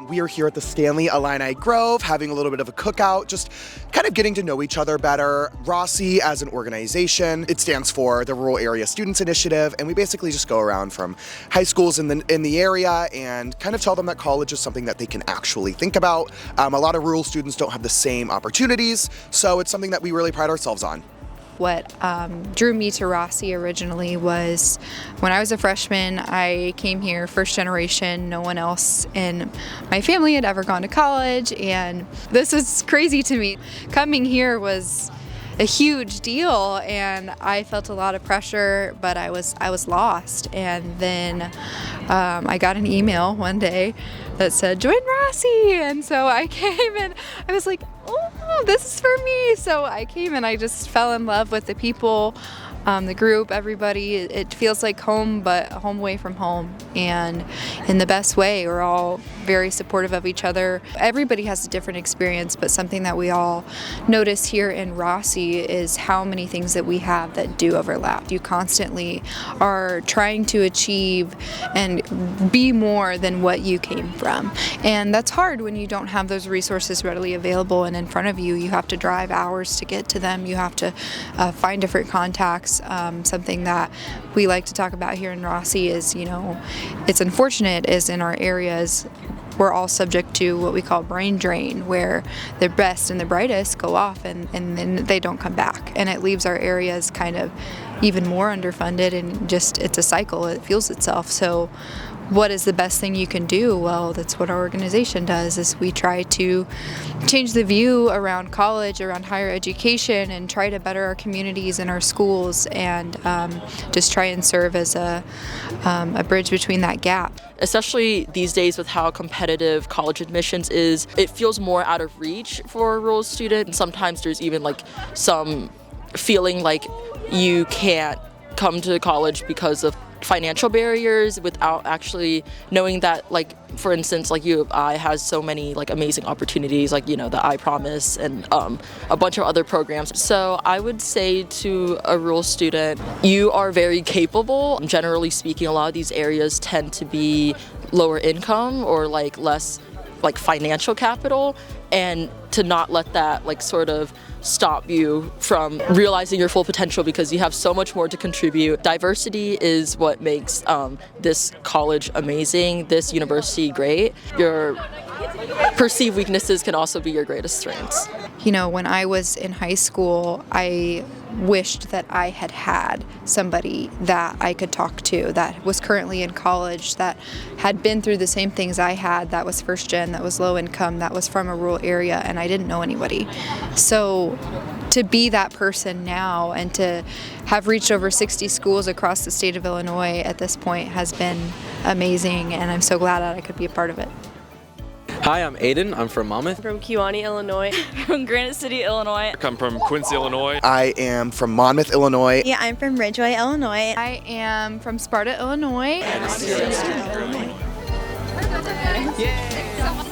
We are here at the Illini Grove having a little bit of a cookout, just kind of getting to know each other better. RASI as an organization, it stands for the Rural Area Students Initiative, and we basically just go around from high schools in the area and kind of tell them that college is something that they can actually think about. A lot of rural students don't have the same opportunities, so it's something that we really pride ourselves on. What drew me to RASI originally was when I was a freshman. I came here first generation. No one else in my family had ever gone to college, and this was crazy to me. Coming here was a huge deal, and I felt a lot of pressure, but I was lost. And then I got an email one day that said join RASI, and so I came and I was like, oh, this is for me. So I came and I just fell in love with the people, the group, everybody. It feels like home, but home away from home, and in the best way. We're all very supportive of each other. Everybody has a different experience, but something that we all notice here in RASI is how many things that we have that do overlap. You constantly are trying to achieve and be more than what you came from, and that's hard when you don't have those resources readily available and in front of you. You have to drive hours to get to them. You have to find different contacts. Something that we like to talk about here in RASI is, it's unfortunate is in our areas we're all subject to what we call brain drain, where the best and the brightest go off and then they don't come back, and it leaves our areas kind of even more underfunded, and just it's a cycle. It fuels itself. So what is the best thing you can do? Well, that's what our organization does, is we try to change the view around college, around higher education, and try to better our communities and our schools, and just try and serve as a bridge between that gap. Especially these days with how competitive college admissions is, it feels more out of reach for a rural student, and sometimes there's even like some feeling like you can't come to college because of financial barriers, without actually knowing that, like, for instance, like U of I has so many like amazing opportunities, like, the I Promise and a bunch of other programs. So I would say to a rural student, you are very capable. Generally speaking, a lot of these areas tend to be lower income or like less like financial capital, and to not let that like sort of stop you from realizing your full potential, because you have so much more to contribute. Diversity is what makes this college amazing, this university great. Your perceived weaknesses can also be your greatest strengths. When I was in high school, I wished that I had somebody that I could talk to that was currently in college, that had been through the same things I had, that was first gen, that was low income, that was from a rural area, and I didn't know anybody. So to be that person now and to have reached over 60 schools across the state of Illinois at this point has been amazing, and I'm so glad that I could be a part of it. Hi, I'm Aiden. I'm from Monmouth. From Kewanee, Illinois. From Granite City, Illinois. I come from Quincy, Illinois. I am from Monmouth, Illinois. Yeah, I'm from Ridgeway, Illinois. I am from Sparta, Illinois. Yeah.